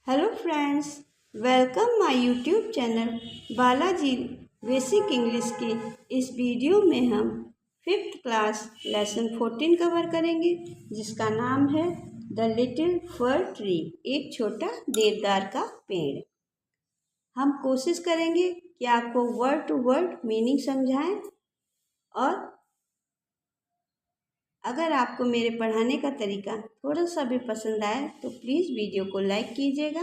Hello friends, welcome my YouTube channel Balaji basic English के इस video में हम 5th क्लास लेसन 14 कवर करेंगे, जिसका नाम है द लिटिल फर ट्री, एक छोटा देवदार का पेड़। हम कोशिश करेंगे कि आपको वर्ड टू वर्ड मीनिंग समझाएं, और अगर आपको मेरे पढ़ाने का तरीका थोड़ा सा भी पसंद आए तो प्लीज़ वीडियो को लाइक कीजिएगा।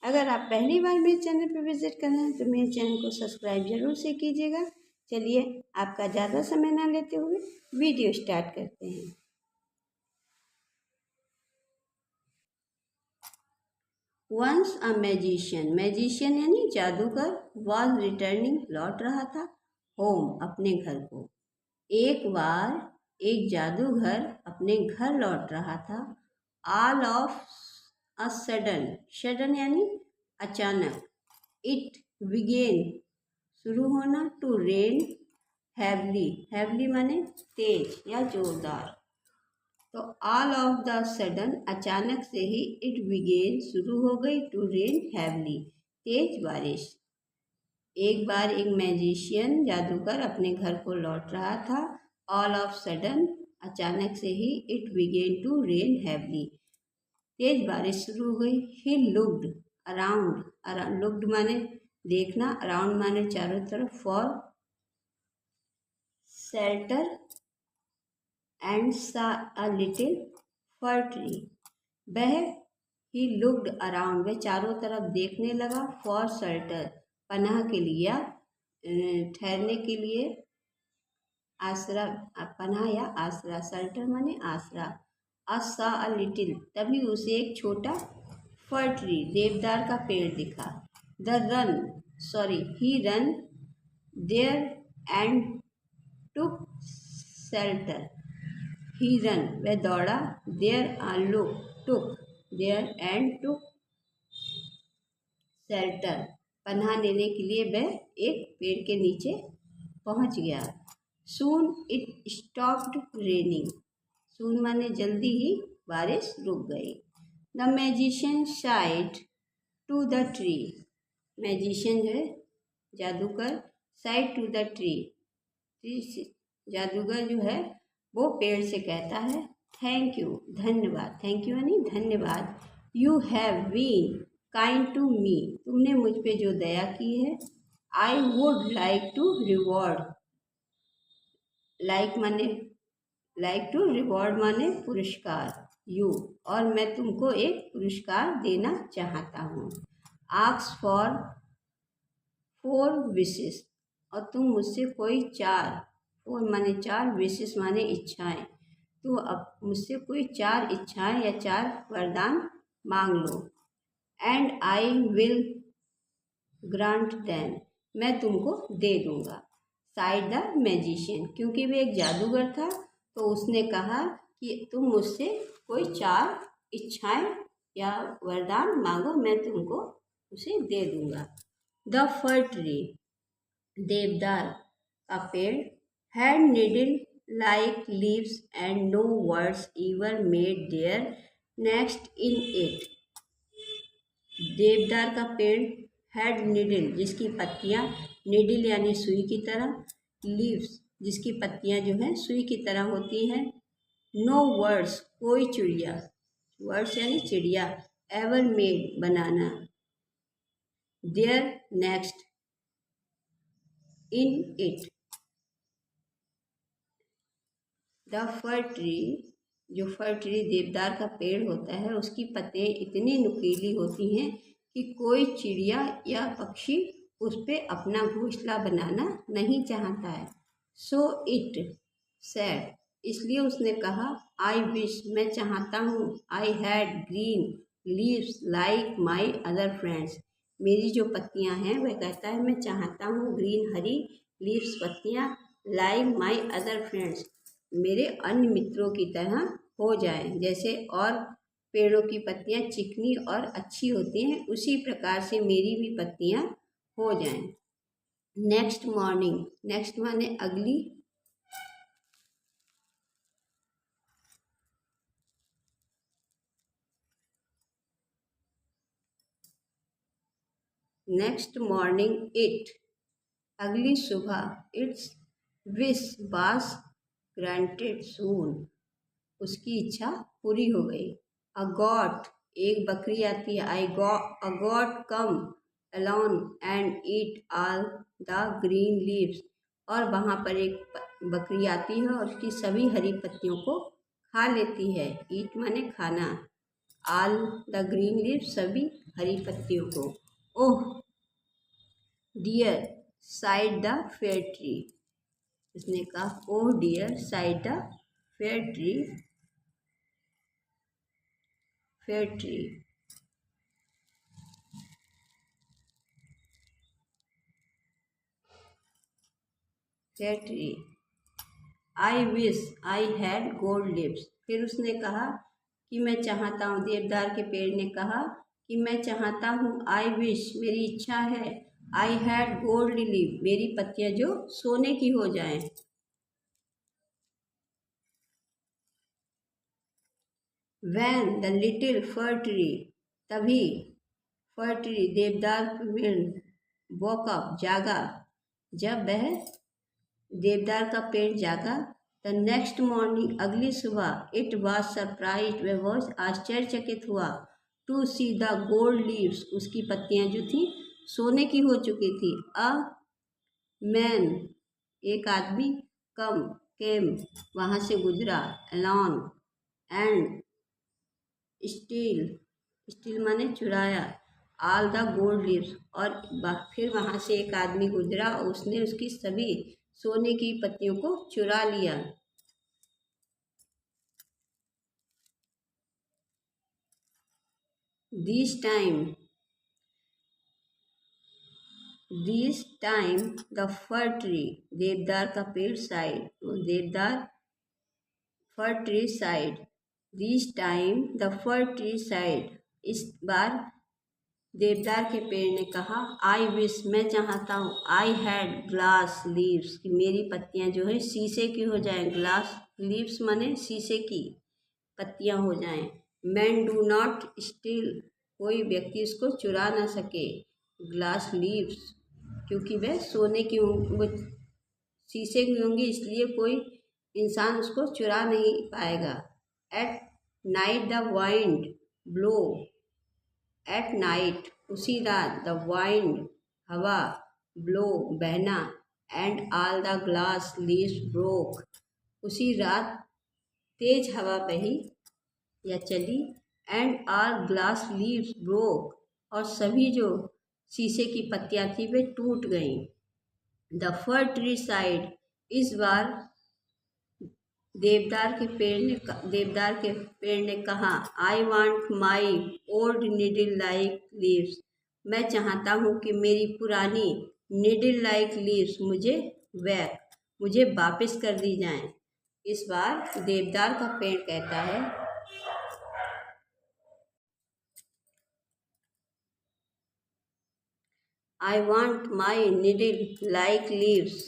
अगर आप पहली बार मेरे चैनल पर विजिट कर रहे हैं तो मेरे चैनल को सब्सक्राइब जरूर से कीजिएगा। चलिए, आपका ज़्यादा समय ना लेते हुए वीडियो स्टार्ट करते हैं। वंस अ मैजिशियन, मैजिशियन यानी जादूगर, वॉज रिटर्निंग, लौट रहा था, होम, अपने घर को। एक बार एक जादूगर अपने घर लौट रहा था। All of a sudden, sudden यानी अचानक, इट बिगेन, शुरू होना, टू रेन, हैवली, हैवली माने तेज या जोरदार। तो ऑल ऑफ द सडन, अचानक से ही, इट बिगेन, शुरू हो गई, टू रेन, हैवली, तेज बारिश। एक बार एक मैजिशियन, जादूगर, अपने घर को लौट रहा था। ऑल ऑफ सडन, अचानक से ही, it began to rain heavily, तेज बारिश शुरू हो गई। ही लुक्ड अराउंड, लुक्ड माने देखना, अराउंड माने चारों तरफ, फॉर शेल्टर, एंड सा अ लिटिल फर ट्री। वह ही लुक्ड अराउंड, वह चारों तरफ देखने लगा, फॉर शेल्टर, पनाह के लिए, ठहरने के लिए, आसरा, पनाह या आसरा, शेल्टर माने आसरा। सा अ लिटिल, तभी उसे एक छोटा फर ट्री, देवदार का पेड़ दिखा। He ran there and took shelter, he ran, वह दौड़ा, देयर एंड टुक शेल्टर, पनाह लेने के लिए वह एक पेड़ के नीचे पहुंच गया। Soon it stopped raining, soon माने जल्दी ही बारिश रुक गई। The magician said to the tree, magician जो है जादूगर, साइड टू द ट्री, जादूगर जो है वो पेड़ से कहता है, थैंक यू, धन्यवाद, थैंक यू यानी धन्यवाद, you have been kind to me, तुमने मुझ पे जो दया की है। I would like to reward, like to reward माने पुरस्कार, यू, और मैं तुमको एक पुरस्कार देना चाहता हूँ। आस्क फॉर 4 विशेस, और तुम मुझसे कोई 4 माने 4, विशेस माने इच्छाएं, तो अब मुझसे कोई 4 इच्छाएं या 4 वरदान मांग लो। And I will grant them, मैं तुमको दे दूंगा। साइड द मैजिशियन, क्योंकि वह एक जादूगर था तो उसने कहा कि तुम मुझसे कोई 4 इच्छाएं या वरदान मांगो, मैं तुमको उसे दे दूंगा। द फर ट्री, देवदार का पेड़, had needle like leaves and no birds ever made their nests in it, देवदार का पेड़ हैड नीडल, जिसकी पत्तियां, नीडल यानी सुई की तरह, लीव्स, जिसकी पत्तियां जो हैं सुई की तरह होती हैं, नो वर्ड्स, कोई चिड़िया, वर्ड्स यानी चिड़िया, एवर मेड, बनाना, their nests in it, the fir tree, जो फर ट्री देवदार का पेड़ होता है, उसकी पत्तियां इतनी नुकीली होती हैं कि कोई चिड़िया या पक्षी उस पर अपना घोंसला बनाना नहीं चाहता है। सो इट सैड, इसलिए उसने कहा, आई विश, मैं चाहता हूँ, I had green leaves like my other friends, मेरी जो पत्तियाँ हैं, वह कहता है मैं चाहता हूँ ग्रीन, हरी, लीव्स, पत्तियाँ, लाइक माई अदर फ्रेंड्स, मेरे अन्य मित्रों की तरह हो जाएं, जैसे और पेड़ों की पत्तियां चिकनी और अच्छी होती हैं, उसी प्रकार से मेरी भी पत्तियां हो जाएं। नेक्स्ट मॉर्निंग, नेक्स्ट माने अगली, नेक्स्ट मॉर्निंग इट, अगली सुबह इट्स विश वाज ग्रांटेड सून, उसकी इच्छा पूरी हो गई। अ गॉट, एक बकरी आती है। A goat come along and eat all the green leaves, और वहाँ पर एक बकरी आती है और उसकी सभी हरी पत्तियों को खा लेती है। ईट माने खाना, ऑल द ग्रीन लीव्स सभी हरी पत्तियों को। Oh dear sighed the fir tree, उसने कहा oh dear sighed the fir tree, fir tree. Fir tree, I wish I had gold leaves, फिर उसने कहा कि मैं चाहता हूँ, देवदार के पेड़ ने कहा कि मैं चाहता हूँ, आई विश मेरी इच्छा है, आई हैड गोल्ड लिप मेरी पत्तियाँ जो सोने की हो जाएं। When the little for tree, तभी फर ट्री देवदार पेड़ वॉक अप जागा, जब वह देवदार का पेड़ जागा। द नेक्स्ट मॉर्निंग, अगली सुबह, इट वॉज सरप्राइज, वह बहुत आश्चर्यचकित हुआ। To see the gold leaves, उसकी पत्तियां जो थी सोने की हो चुकी थी। अ मैन, एक आदमी, कम केम, वहाँ से गुजरा। अलॉन एंड स्टील, स्टील माने चुराया। ऑल द गोल्ड लीव्स, और फिर वहाँ से एक आदमी गुजरा और उसने उसकी सभी सोने की पत्तियों को चुरा लिया। This time the fir tree, देवदार का पेड़ साइड, देवदार फर tree side. This time the fir tree side, इस बार देवदार के पेड़ ने कहा, आई विश मैं चाहता हूँ, आई हैड ग्लास लीव्स कि मेरी पत्तियाँ जो है शीशे की हो जाएं। ग्लास लीव्स माने शीशे की पत्तियाँ हो जाएं। मैन डू नॉट स्टील, कोई व्यक्ति इसको चुरा ना सके। ग्लास लीव्स, क्योंकि वह सोने की वो शीशे की होंगी, इसलिए कोई इंसान उसको चुरा नहीं पाएगा। At night the wind blow, at night उसी रात, द वाइंड हवा, ब्लो बहना, and all the glass leaves broke, उसी रात तेज हवा बही या चली। And all glass leaves broke, और सभी जो शीशे की पत्तियां थी वे टूट गईं। द फर ट्री साइड, इस बार देवदार के पेड़ ने कहा, I want my old needle like leaves, मैं चाहता हूँ कि मेरी पुरानी निडल लाइक लीव्स मुझे वापस कर दी जाएं। इस बार देवदार का पेड़ कहता है, I want my needle-like leaves.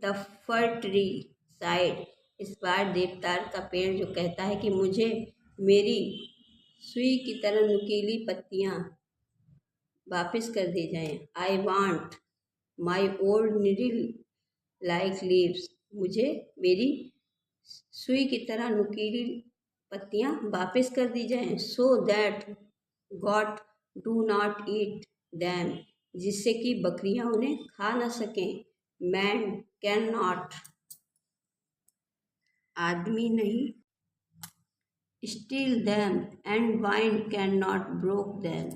The fir tree sighed. इस बार देवदार का पेड़ जो कहता है कि मुझे मेरी सुई की तरह नुकीली पत्तियाँ वापस कर दी जाएं। I want my old needle-like leaves. मुझे मेरी सुई की तरह नुकीली पत्तियाँ वापस कर दी जाएं। So that God do not eat them, जिससे कि बकरियां उन्हें खा न सकें। मैन कैन नॉट, आदमी नहीं, steal them and wind can not broke them,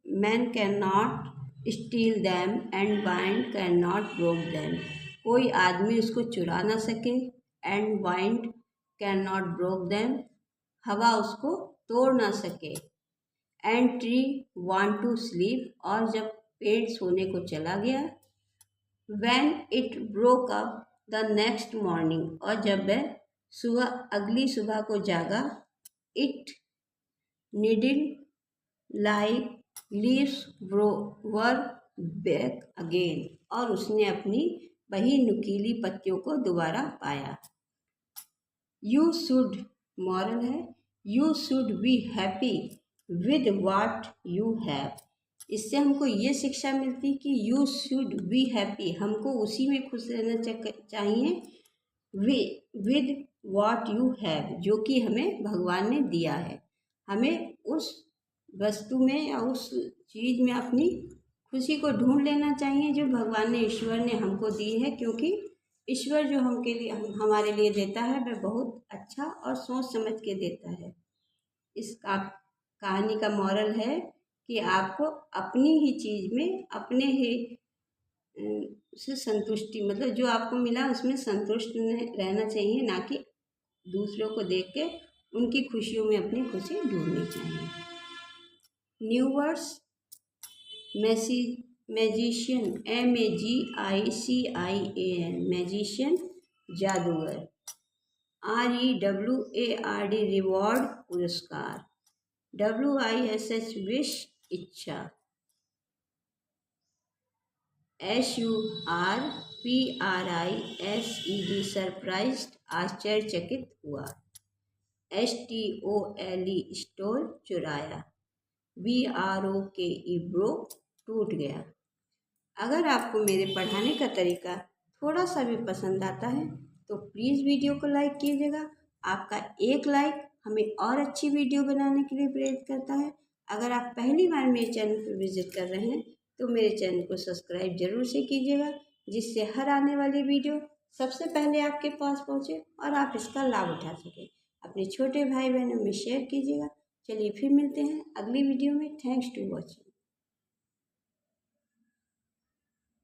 man can not steal them and wind can not broke them, कोई आदमी उसको चुरा ना सके। And wind can not broke them, हवा उसको तोड़ ना सके। And tree want to sleep, और जब पेड़ सोने को चला गया। व्हेन इट ब्रोक अप द नेक्स्ट मॉर्निंग, और जब वह अगली सुबह को जागा। It needle like leaves were back again, और उसने अपनी वही नुकीली पत्तियों को दोबारा पाया। यू शुड, मॉरल है, you should be happy with what you have. इससे हमको ये शिक्षा मिलती कि यू शुड बी हैप्पी, हमको उसी में खुश रहना चाहिए। विद वाट यू हैव, जो कि हमें भगवान ने दिया है, हमें उस वस्तु में या उस चीज़ में अपनी खुशी को ढूंढ लेना चाहिए जो भगवान ने, ईश्वर ने हमको दी है। क्योंकि ईश्वर जो हमारे लिए देता है वह बहुत अच्छा और सोच समझ के देता है। इस कहानी का मॉरल है कि आपको अपनी ही चीज़ में अपने ही से संतुष्टि, मतलब जो आपको मिला उसमें संतुष्ट रहना चाहिए, ना कि दूसरों को देख के उनकी खुशियों में अपनी खुशी ढूंढनी चाहिए। New words: magician, MAGICIAN, magician जादूगर। REWARD, रिवॉर्ड पुरस्कार। WISH, विश इच्छा। SURPRISED, सरप्राइज्ड आश्चर्यचकित हुआ। STOLE, स्टोल चुराया। BROKE, ब्रोक टूट गया। अगर आपको मेरे पढ़ाने का तरीका थोड़ा सा भी पसंद आता है तो प्लीज़ वीडियो को लाइक कीजिएगा। आपका एक लाइक हमें और अच्छी वीडियो बनाने के लिए प्रेरित करता है। अगर आप पहली बार मेरे चैनल पर विजिट कर रहे हैं तो मेरे चैनल को सब्सक्राइब जरूर से कीजिएगा, जिससे हर आने वाली वीडियो सबसे पहले आपके पास पहुंचे और आप इसका लाभ उठा सकें। अपने छोटे भाई बहनों में शेयर कीजिएगा। चलिए फिर मिलते हैं अगली वीडियो में। Thanks to watching.